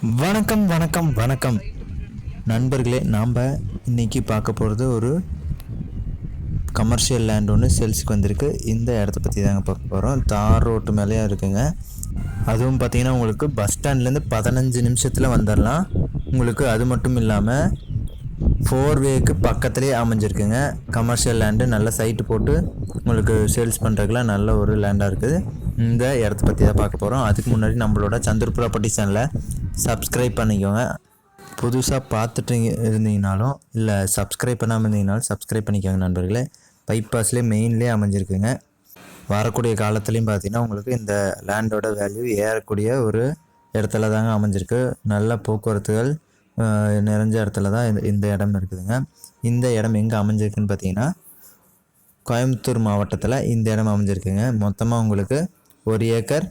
வணக்கம் வணக்கம் வணக்கம் நண்பர்களே, நாம் இன்றைக்கி பார்க்க போகிறது ஒரு கமர்ஷியல் லேண்ட் ஒன்று சேல்ஸுக்கு வந்திருக்கு. இந்த இடத்த பற்றி தாங்க பார்க்க போகிறோம். தார் ரோட்டு மேலேயே இருக்குங்க. அதுவும் பார்த்திங்கன்னா உங்களுக்கு பஸ் ஸ்டாண்ட்லேருந்து 15 நிமிஷத்தில் வந்துடலாம். உங்களுக்கு அது மட்டும் இல்லாமல் 4 வேக்கு பக்கத்துலேயே அமைஞ்சிருக்குங்க. கமர்ஷியல் லேண்டு நல்ல சைட்டு போட்டு உங்களுக்கு சேல்ஸ் பண்ணுறதுக்குலாம் நல்ல ஒரு லேண்டாக இருக்குது. இந்த இடத்த பற்றி தான் பார்க்க போகிறோம். அதுக்கு முன்னாடி நம்மளோட சந்துரு ப்ராப்பர்ட்டி சேனலை சப்ஸ்கிரைப் பண்ணிக்கோங்க. புதுசாக பார்த்துட்டு இருந்தீங்கனாலும் இல்லை சப்ஸ்கிரைப் பண்ணாமல் இருந்தீங்கனாலும் சப்ஸ்கிரைப் பண்ணிக்கோங்க நண்பர்களே. பைபாஸ்லேயே மெயின்லேயே அமைஞ்சிருக்குங்க. வரக்கூடிய காலத்துலேயும் பார்த்திங்கன்னா உங்களுக்கு இந்த லேண்டோட வேல்யூ ஏறக்கூடிய ஒரு இடத்துல தாங்க அமைஞ்சிருக்கு. நல்ல போக்குவரத்துகள் நிறைஞ்ச இடத்துல தான் இந்த இடம் இருக்குதுங்க. இந்த இடம் எங்கே அமைஞ்சிருக்குன்னு பார்த்தீங்கன்னா கோயம்புத்தூர் மாவட்டத்தில் இந்த இடம் அமைஞ்சிருக்குங்க. மொத்தமாக உங்களுக்கு 1 ஏக்கர்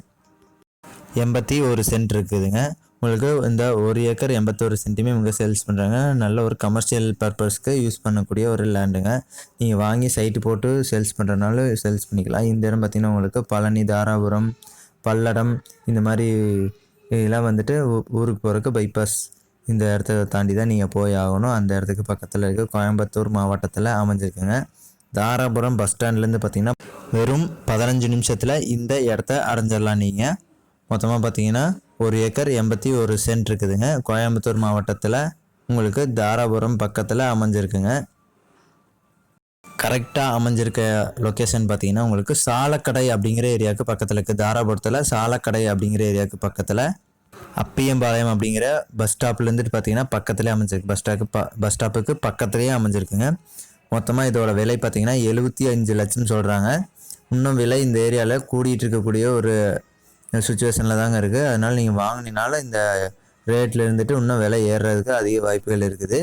81 சென்ட் இருக்குதுங்க. உங்களுக்கு இந்த 1 ஏக்கர் 81 சென்ட்டுமே இவங்க சேல்ஸ் பண்ணுறாங்க. நல்ல ஒரு கமர்ஷியல் பர்பஸ்க்கு யூஸ் பண்ணக்கூடிய ஒரு லேண்டுங்க. நீங்கள் வாங்கி சைட்டு போட்டு சேல்ஸ் பண்ணுறதுனால சேல்ஸ் பண்ணிக்கலாம். இந்த இடம் பார்த்திங்கன்னா உங்களுக்கு பழனி, தாராபுரம், பல்லடம் இந்த மாதிரி இதெல்லாம் வந்துட்டு ஊருக்கு போகிறதுக்கு பைபாஸ் இந்த இடத்த தாண்டி தான் நீங்கள் போய் ஆகணும். அந்த இடத்துக்கு பக்கத்தில் இருக்க கோயம்புத்தூர் மாவட்டத்தில் அமைஞ்சிருக்குங்க. தாராபுரம் பஸ் ஸ்டாண்ட்லேருந்து பார்த்திங்கன்னா வெறும் 15 நிமிஷத்தில் இந்த இடத்த அடைஞ்சிடலாம். நீங்கள் மொத்தமாக பார்த்தீங்கன்னா 1 ஏக்கர் 81 சென்ட் இருக்குதுங்க. கோயம்புத்தூர் மாவட்டத்தில் உங்களுக்கு தாராபுரம் பக்கத்தில் அமைஞ்சிருக்குங்க. கரெக்டாக அமைஞ்சிருக்க லொக்கேஷன் பார்த்தீங்கன்னா உங்களுக்கு சாலக்கடை அப்படிங்கிற ஏரியாவுக்கு பக்கத்தில் இருக்குது. தாராபுரத்தில் சாலக்கடை அப்படிங்கிற ஏரியாவுக்கு பக்கத்தில் அப்பியம்பாளையம் அப்படிங்கிற பஸ் ஸ்டாப்லேருந்துட்டு பார்த்தீங்கன்னா பக்கத்துலேயே அமைஞ்சிருக்கு. பஸ் ஸ்டாப்புக்கு பக்கத்துலேயே அமைஞ்சிருக்குங்க. மொத்தமாக இதோட விலை பார்த்தீங்கன்னா 75 லட்சம் சொல்கிறாங்க. இன்னும் விலை இந்த ஏரியாவில் கூடிகிட்டு இருக்கக்கூடிய ஒரு சுச்சுவேஷனில் தாங்க இருக்குது. அதனால் நீங்கள் வாங்கினால இந்த ரேட்டில் இருந்துட்டு இன்னும் விலை ஏறுறதுக்கு அதிக வாய்ப்புகள் இருக்குது.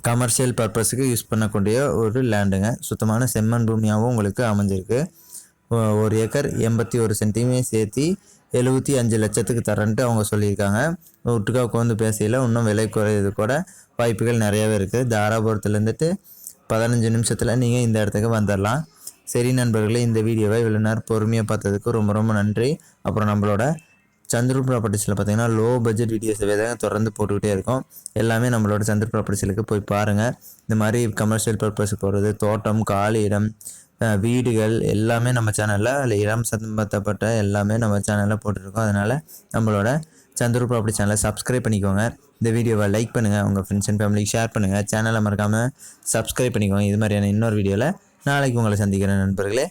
கமர்ஷியல் பர்பஸுக்கு யூஸ் பண்ணக்கூடிய ஒரு லேண்டுங்க. சுத்தமான செம்மண் பூமியாகவும் உங்களுக்கு அமைஞ்சிருக்கு. 1 ஏக்கர் 81 சென்ட்டுமே சேர்த்து 75 லட்சத்துக்கு தரேன்ட்டு அவங்க சொல்லியிருக்காங்க. ஒட்டுக்கா உட்காந்து பேசையில் இன்னும் விலை குறையிறது கூட வாய்ப்புகள் நிறையாவே இருக்குது. தாராபுரத்துலேருந்துட்டு 15 நிமிஷத்தில் நீங்கள் இந்த இடத்துக்கு வந்துடலாம். சரி நண்பர்களே, இந்த வீடியோவை இவ்வளோ நேரம் பொறுமையாக பார்த்ததுக்கு ரொம்ப ரொம்ப நன்றி. அப்புறம் நம்மளோட சந்துரு ப்ராப்பர்ட்டிஸில் பார்த்திங்கன்னா லோ பட்ஜெட் வீடியோஸை தான் தொடர்ந்து போட்டுக்கிட்டே இருக்கோம். எல்லாமே நம்மளோட சந்துரு ப்ராப்பர்ட்டிஸிலுக்கு போய் பாருங்கள். இந்த மாதிரி கமர்ஷியல் பர்பஸுக்கு போகிறது, தோட்டம், காலி இடம், வீடுகள் எல்லாமே நம்ம சேனலில் இடம் சம்பந்தப்பட்ட எல்லாமே நம்ம சேனலில் போட்டுருக்கோம். அதனால் நம்மளோட சந்துரு ப்ராப்பர்ட்டி சேனலை சப்ஸ்கிரைப் பண்ணிக்கோங்க. இந்த வீடியோவை லைக் பண்ணுங்கள், உங்கள் ஃப்ரெண்ட்ஸ் அண்ட் ஃபேமிலிக்கு ஷேர் பண்ணுங்கள். சேனலை மறக்காமல் சப்ஸ்கிரைப் பண்ணிக்கோங்க. இது மாதிரியான இன்னொரு வீடியோவில் நாளைக்கு உங்களை சந்திக்கிறேன் நண்பர்களே.